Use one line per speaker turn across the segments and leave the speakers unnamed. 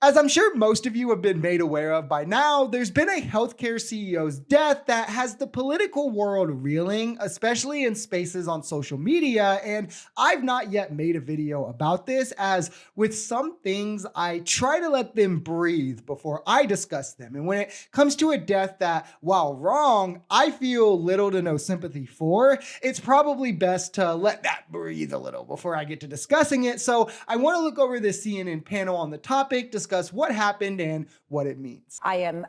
As I'm sure most of you have been made aware of by now, there's been a healthcare CEO's death that has the political world reeling, especially in spaces on social media. And I've not yet made a video about this, as with some things, I try to let them breathe before I discuss them. And when it comes to a death that, while wrong, I feel little to no sympathy for, it's probably best to let that breathe a little before I get to discussing it. So I want to look over this CNN panel on the topic, discuss what happened and what it means.
I am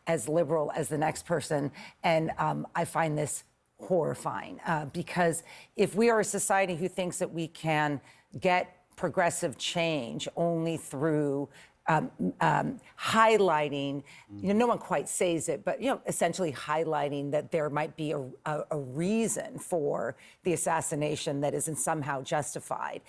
as liberal as the next person, and I find this horrifying because if we are a society who thinks that we can get progressive change only through highlighting, no one quite says it, but, essentially highlighting that there might be a reason for the assassination that isn't somehow justified.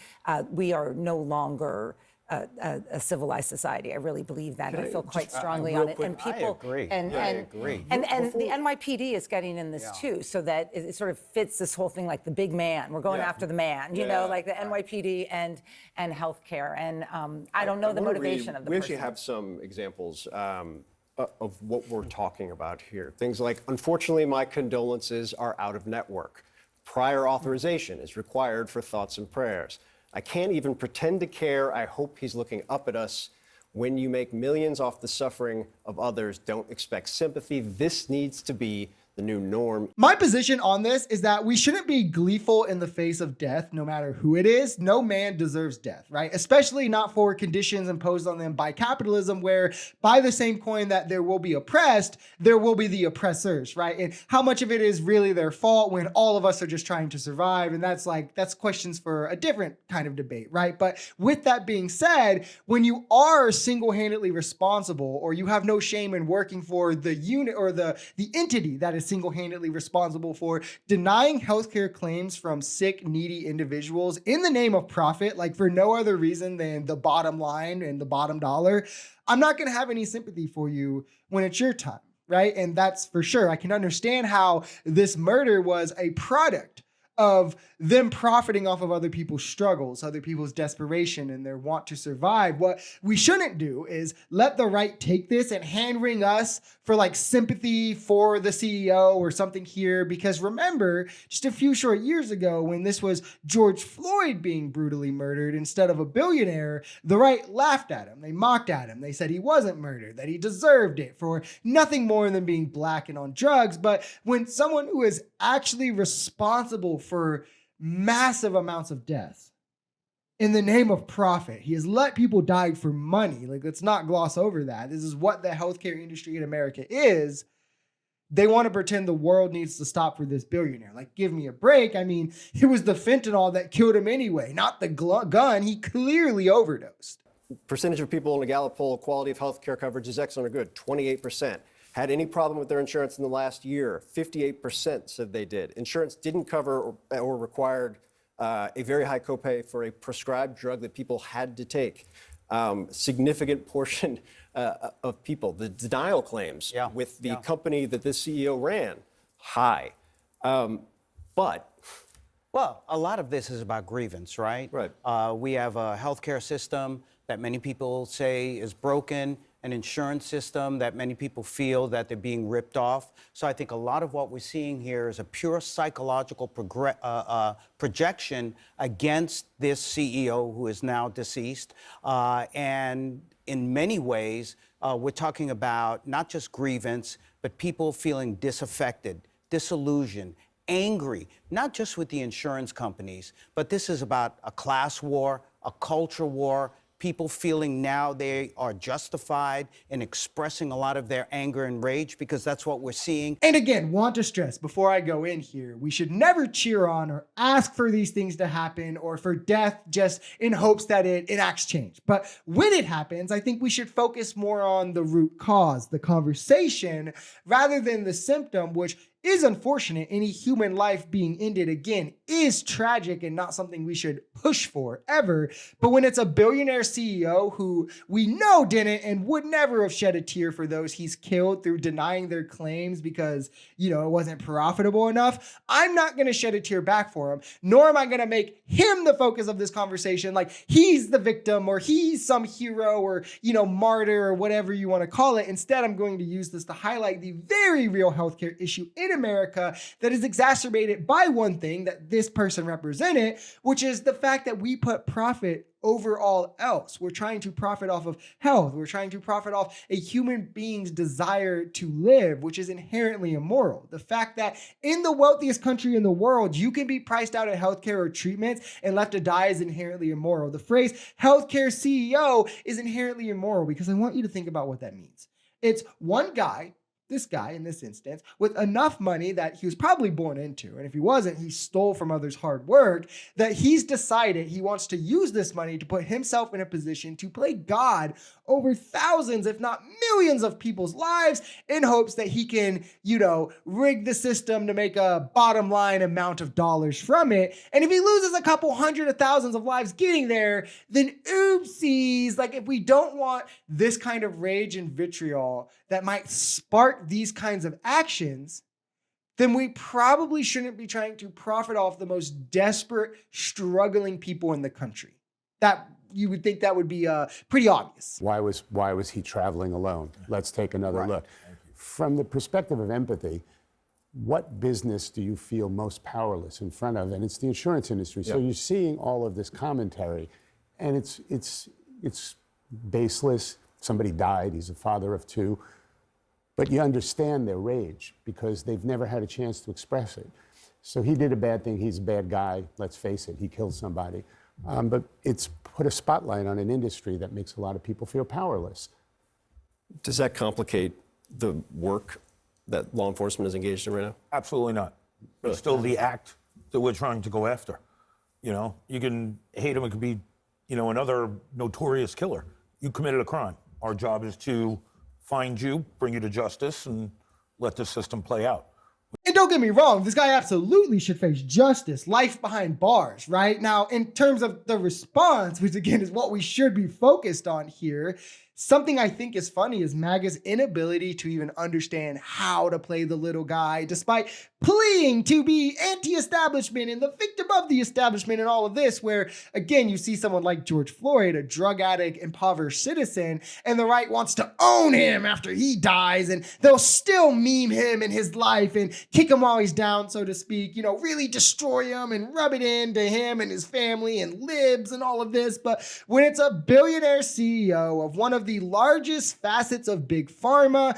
We are no longer a civilized society. I really believe that. I feel quite strongly on it.
And people,
I agree.
And the NYPD is getting in this too, so that it sort of fits this whole thing, like the big man. We're going after the man, like the NYPD and healthcare. And I don't know the motivation of the person.
We actually have some examples of what we're talking about here. Things like, unfortunately, my condolences are out of network. Prior authorization is required for thoughts and prayers. I can't even pretend to care. I hope he's looking up at us. When you make millions off the suffering of others, don't expect sympathy. This needs to be the new norm.
My position on this is that we shouldn't be gleeful in the face of death, no matter who it is. No man deserves death, right? Especially not for conditions imposed on them by capitalism, where by the same coin that there will be oppressed, there will be the oppressors, right? And how much of it is really their fault when all of us are just trying to survive? And that's questions for a different kind of debate, right? But with that being said, when you are single-handedly responsible, or you have no shame in working for the unit or the entity that is single-handedly responsible for denying healthcare claims from sick, needy individuals in the name of profit, like for no other reason than the bottom line and the bottom dollar, I'm not going to have any sympathy for you when it's your time, right? And that's for sure. I can understand how this murder was a product of them profiting off of other people's struggles, other people's desperation, and their want to survive. What we shouldn't do is let the right take this and hand wring us for like sympathy for the CEO or something here. Because remember, just a few short years ago, when this was George Floyd being brutally murdered instead of a billionaire, the right laughed at him. They mocked at him. They said he wasn't murdered, that he deserved it for nothing more than being black and on drugs. But when someone who is actually responsible for massive amounts of death in the name of profit, he has let people die for money. Like, let's not gloss over that. This is what the healthcare industry in America is. They want to pretend the world needs to stop for this billionaire. Like, give me a break. I mean, it was the fentanyl that killed him anyway, not the gun. He clearly overdosed.
Percentage of people in a Gallup poll, quality of healthcare coverage is excellent or good, 28%. Had any problem with their insurance in the last year? 58% said they did. Insurance didn't cover or required a very high copay for a prescribed drug that people had to take. Significant portion of people, the denial claims with the company that this CEO ran, high. But
Well, a lot of this is about grievance, right?
Right.
We have a healthcare system that many people say is broken, an insurance system that many people feel that they're being ripped off. So I think a lot of what we're seeing here is a pure psychological projection against this CEO who is now deceased. And in many ways, we're talking about not just grievance, but people feeling disaffected, disillusioned, angry, not just with the insurance companies, but this is about a class war, a culture war, people feeling now they are justified in expressing a lot of their anger and rage, because that's what we're seeing.
And again, want to stress before I go in here, we should never cheer on or ask for these things to happen or for death just in hopes that it enacts change. But when it happens, I think we should focus more on the root cause, the conversation, rather than the symptom, which is unfortunate. Any human life being ended again is tragic and not something we should push for ever. But when it's a billionaire CEO who we know didn't and would never have shed a tear for those he's killed through denying their claims because, it wasn't profitable enough, I'm not going to shed a tear back for him, nor am I going to make him the focus of this conversation like he's the victim or he's some hero or, martyr or whatever you want to call it. Instead, I'm going to use this to highlight the very real healthcare issue in America that is exacerbated by one thing that this person represented, which is the fact that we put profit over all else. We're trying to profit off of health. We're trying to profit off a human being's desire to live, which is inherently immoral. The fact that in the wealthiest country in the world, you can be priced out of healthcare or treatments and left to die is inherently immoral. The phrase healthcare CEO is inherently immoral because I want you to think about what that means. It's one guy, this guy in this instance, with enough money that he was probably born into, and if he wasn't, he stole from others' hard work, that he's decided he wants to use this money to put himself in a position to play God over thousands, if not millions of people's lives in hopes that he can, rig the system to make a bottom line amount of dollars from it. And if he loses a couple hundred of thousands of lives getting there, then oopsies. Like if we don't want this kind of rage and vitriol that might spark these kinds of actions, then we probably shouldn't be trying to profit off the most desperate, struggling people in the country. That you would think that would be pretty obvious.
Why was he traveling alone? Let's take another look. From the perspective of empathy, what business do you feel most powerless in front of? And it's the insurance industry. So you're seeing all of this commentary, and it's baseless. Somebody died. He's a father of two. But you understand their rage because they've never had a chance to express it. So he did a bad thing. He's a bad guy. Let's face it. He killed somebody. But it's put a spotlight on an industry that makes a lot of people feel powerless.
Does that complicate the work that law enforcement is engaged in right now?
Absolutely not. It's still the act that we're trying to go after. You can hate him. It could be, another notorious killer. You committed a crime. Our job is to find you, bring you to justice, and let the system play out.
And don't get me wrong, this guy absolutely should face justice, life behind bars, right? Now, in terms of the response, which again is what we should be focused on here, something I think is funny is MAGA's inability to even understand how to play the little guy, despite pleading to be anti-establishment and the victim of the establishment and all of this, where, again, you see someone like George Floyd, a drug addict, impoverished citizen, and the right wants to own him after he dies, and they'll still meme him and his life and kick him while he's down, so to speak, really destroy him and rub it into him and his family and libs and all of this. But when it's a billionaire CEO of one of the largest facets of Big Pharma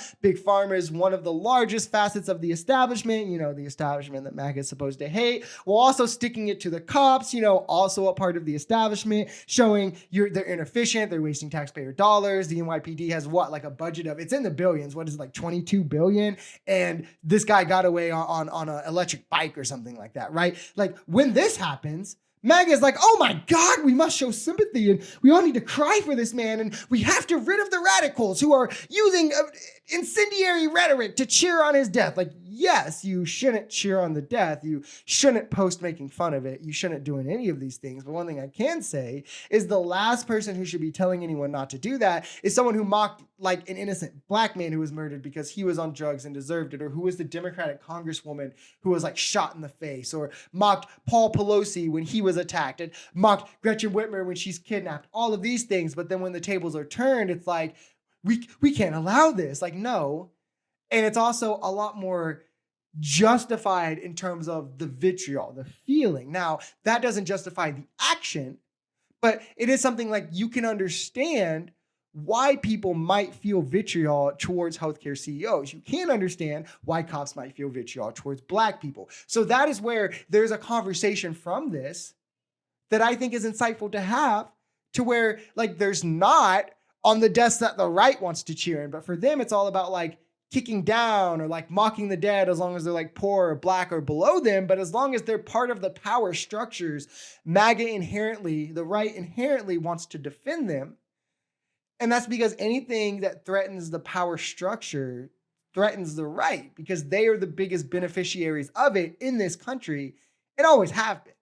is one of the largest facets of the establishment, the establishment that MAGA is supposed to hate, while also sticking it to the cops, also a part of the establishment, showing they're inefficient, they're wasting taxpayer dollars. The NYPD has a budget of, it's in the billions, what is it, like 22 billion? And this guy got away on an electric bike or something like that, right? Like when this happens, MAGA is like, oh my God, we must show sympathy and we all need to cry for this man and we have to rid of the radicals who are using incendiary rhetoric to cheer on his death. Like, yes, you shouldn't cheer on the death. You shouldn't post making fun of it. You shouldn't do any of these things. But one thing I can say is the last person who should be telling anyone not to do that is someone who mocked like an innocent black man who was murdered because he was on drugs and deserved it, or who was the Democratic congresswoman who was like shot in the face, or mocked Paul Pelosi when he was attacked, and mocked Gretchen Whitmer when she's kidnapped, all of these things. But then when the tables are turned, it's like, we can't allow this. Like, no. And it's also a lot more justified in terms of the vitriol, the feeling. Now, that doesn't justify the action, but it is something like you can understand why people might feel vitriol towards healthcare CEOs. You can understand why cops might feel vitriol towards black people. So that is where there's a conversation from this that I think is insightful to have, to where like there's not on the desk that the right wants to cheer in, but for them, it's all about like kicking down or like mocking the dead as long as they're like poor or black or below them. But as long as they're part of the power structures, MAGA inherently, the right inherently wants to defend them. And that's because anything that threatens the power structure threatens the right because they are the biggest beneficiaries of it in this country and always have been.